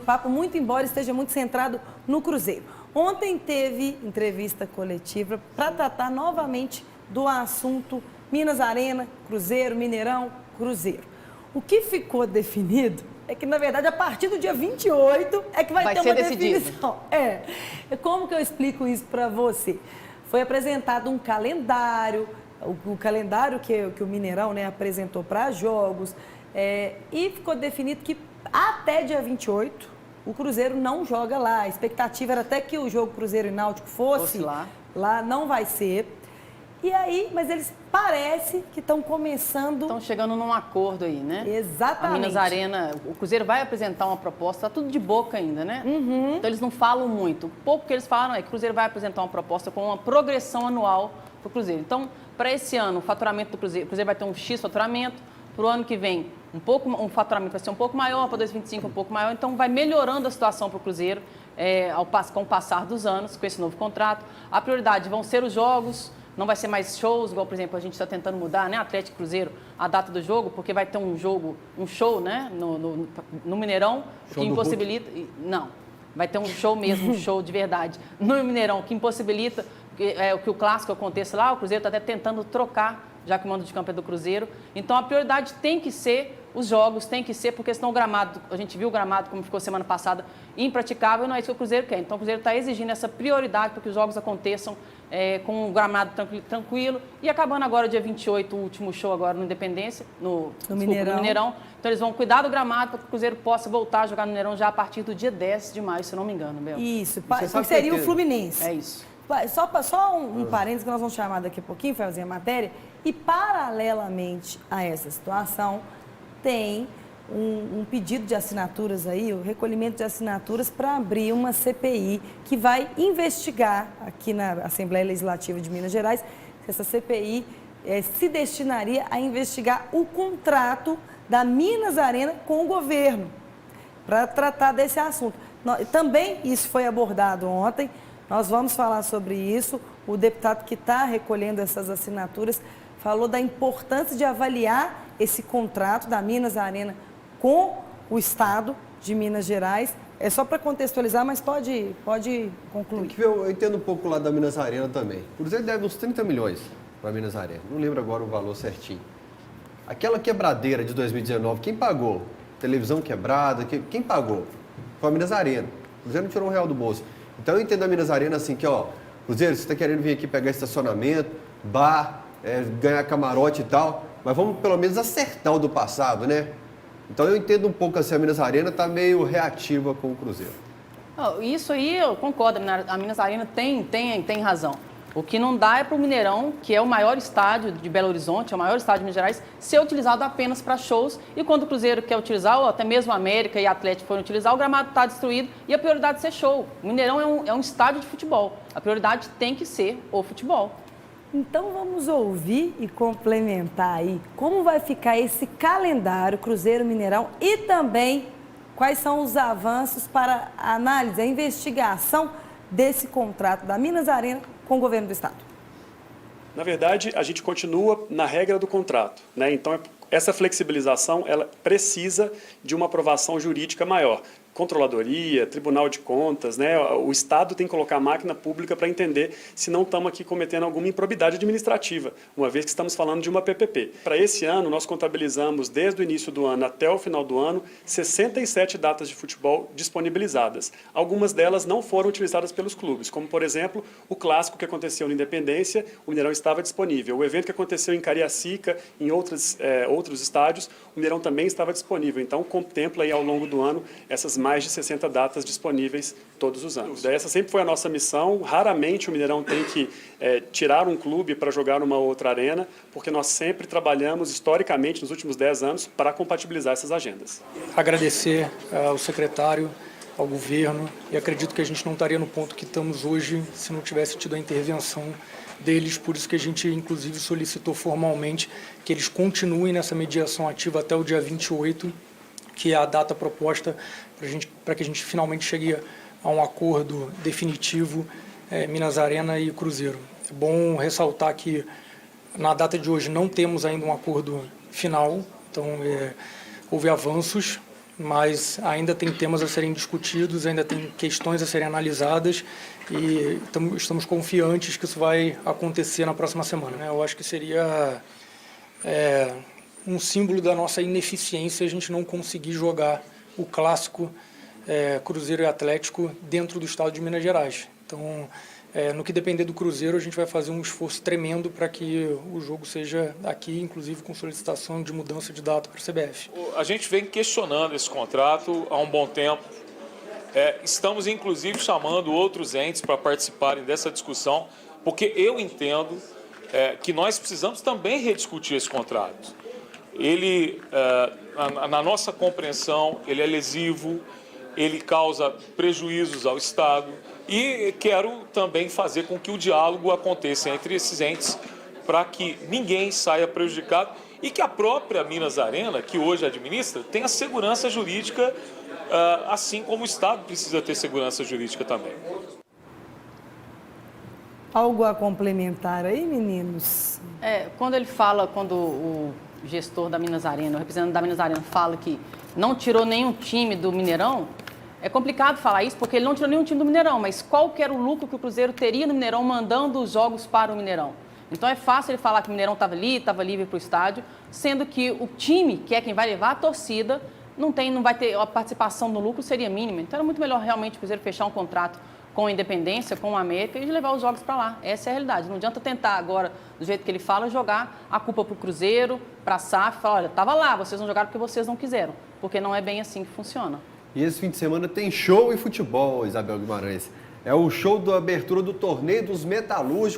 bate-papo, muito embora esteja muito centrado no Cruzeiro. Ontem teve entrevista coletiva para tratar novamente do assunto Minas Arena, Cruzeiro, Mineirão, Cruzeiro. O que ficou definido é que, na verdade, a partir do dia 28 é que vai ter uma definição. Como que eu explico isso para você? Foi apresentado um calendário, o calendário que o Mineirão, né, apresentou para jogos, e ficou definido que até dia 28 o Cruzeiro não joga lá. A expectativa era até que o jogo Cruzeiro e Náutico fosse lá, não vai ser. E aí, mas eles parece que estão começando... Estão chegando num acordo aí, né? Exatamente. A Minas Arena, o Cruzeiro vai apresentar uma proposta, tá tudo de boca ainda, né? Uhum. Então eles não falam muito. O pouco que eles falam é que o Cruzeiro vai apresentar uma proposta com uma progressão anual para o Cruzeiro. Então, para esse ano, o faturamento do Cruzeiro, o Cruzeiro vai ter um X faturamento, para o ano que vem, um faturamento vai ser um pouco maior, para 2025 um pouco maior, então vai melhorando a situação para o Cruzeiro com o passar dos anos, com esse novo contrato. A prioridade vão ser os jogos. Não vai ser mais shows, igual, por exemplo, a gente está tentando mudar, né, Atlético e Cruzeiro, a data do jogo, porque vai ter um show, né, no Mineirão, que impossibilita... Não, vai ter um show mesmo, um show de verdade, no Mineirão, que impossibilita que o clássico aconteça lá. O Cruzeiro está até tentando trocar, já que o mando de campo é do Cruzeiro. Então, a prioridade tem que ser os jogos, tem que ser, porque senão o gramado, a gente viu o gramado como ficou semana passada, impraticável, não é isso que o Cruzeiro quer. Então, o Cruzeiro está exigindo essa prioridade para que os jogos aconteçam com um gramado tranquilo. E acabando agora, dia 28, o último show agora no Independência, no Mineirão. Então, eles vão cuidar do gramado para que o Cruzeiro possa voltar a jogar no Mineirão já a partir do dia 10 de maio, se não me engano, Bel. Isso, que seria o Fluminense. É isso. Só um parênteses que nós vamos chamar daqui a pouquinho, fazer a matéria. E, paralelamente a essa situação, tem um pedido de assinaturas aí, o recolhimento de assinaturas para abrir uma CPI que vai investigar aqui na Assembleia Legislativa de Minas Gerais, se essa CPI se destinaria a investigar o contrato da Minas Arena com o governo, para tratar desse assunto. Também isso foi abordado ontem, nós vamos falar sobre isso. O deputado que está recolhendo essas assinaturas falou da importância de avaliar esse contrato da Minas Arena com o Estado de Minas Gerais. É só para contextualizar, mas pode concluir. Tem que ver, eu entendo um pouco lá da Minas Arena também. O Cruzeiro deve uns 30 milhões para a Minas Arena. Não lembro agora o valor certinho. Aquela quebradeira de 2019, quem pagou? Televisão quebrada, quem pagou? Foi a Minas Arena. O Cruzeiro não tirou um real do bolso. Então eu entendo a Minas Arena assim que, Cruzeiro, você está querendo vir aqui pegar estacionamento, bar, ganhar camarote e tal, mas vamos pelo menos acertar o do passado, né? Então eu entendo um pouco assim, a Minas Arena está meio reativa com o Cruzeiro. Isso aí eu concordo, a Minas Arena tem razão. O que não dá é para o Mineirão, que é o maior estádio de Belo Horizonte, é o maior estádio de Minas Gerais, ser utilizado apenas para shows. E quando o Cruzeiro quer utilizar, ou até mesmo a América e a Atlético foram utilizar, o gramado está destruído e a prioridade é ser show. O Mineirão é um estádio de futebol. A prioridade tem que ser o futebol. Então vamos ouvir e complementar aí como vai ficar esse calendário Cruzeiro Mineirão e também quais são os avanços para a análise, a investigação desse contrato da Minas Arena com o governo do Estado. Na verdade, a gente continua na regra do contrato, né? Então, essa flexibilização ela precisa de uma aprovação jurídica maior. Controladoria, Tribunal de Contas, né? O Estado tem que colocar a máquina pública para entender se não estamos aqui cometendo alguma improbidade administrativa, uma vez que estamos falando de uma PPP. Para esse ano, nós contabilizamos desde o início do ano até o final do ano 67 datas de futebol disponibilizadas. Algumas delas não foram utilizadas pelos clubes, como, por exemplo, o clássico que aconteceu na Independência, o Mineirão estava disponível. O evento que aconteceu em Cariacica, em outros estádios, o Mineirão também estava disponível. Então, contempla aí ao longo do ano essas mais de 60 datas disponíveis todos os anos. Essa sempre foi a nossa missão. Raramente o Mineirão tem que tirar um clube para jogar numa outra arena, porque nós sempre trabalhamos historicamente nos últimos 10 anos para compatibilizar essas agendas. Agradecer ao secretário, ao governo, e acredito que a gente não estaria no ponto que estamos hoje se não tivesse tido a intervenção deles, por isso que a gente inclusive solicitou formalmente que eles continuem nessa mediação ativa até o dia 28, que é a data proposta para que a gente finalmente chegue a um acordo definitivo Minas Arena e Cruzeiro. É bom ressaltar que na data de hoje não temos ainda um acordo final, então houve avanços, mas ainda tem temas a serem discutidos, ainda tem questões a serem analisadas e estamos confiantes que isso vai acontecer na próxima semana, né? Eu acho que seria um símbolo da nossa ineficiência a gente não conseguir jogar o clássico Cruzeiro e Atlético dentro do estado de Minas Gerais. Então, no que depender do Cruzeiro, a gente vai fazer um esforço tremendo para que o jogo seja aqui, inclusive com solicitação de mudança de data para a CBF. A gente vem questionando esse contrato há um bom tempo. Estamos, inclusive, chamando outros entes para participarem dessa discussão, porque eu entendo que nós precisamos também rediscutir esse contrato. Ele, na nossa compreensão, ele é lesivo, ele causa prejuízos ao Estado e quero também fazer com que o diálogo aconteça entre esses entes para que ninguém saia prejudicado e que a própria Minas Arena, que hoje administra, tenha segurança jurídica, assim como o Estado precisa ter segurança jurídica também. Algo a complementar aí, meninos? Quando o gestor da Minas Arena, o representante da Minas Arena fala que não tirou nenhum time do Mineirão, é complicado falar isso porque ele não tirou nenhum time do Mineirão, mas qual que era o lucro que o Cruzeiro teria no Mineirão mandando os jogos para o Mineirão? Então é fácil ele falar que o Mineirão estava livre para o estádio, sendo que o time, que é quem vai levar a torcida, não vai ter, a participação no lucro seria mínima. Então era muito melhor realmente o Cruzeiro fechar um contrato com a Independência, com a América e levar os jogos para lá. Essa é a realidade. Não adianta tentar agora, do jeito que ele fala, jogar a culpa para o Cruzeiro, para a SAF, falar, olha, estava lá, vocês não jogaram porque vocês não quiseram, porque não é bem assim que funciona. E esse fim de semana tem show e futebol, Isabel Guimarães. É o show da abertura do Torneio dos Metalúrgicos.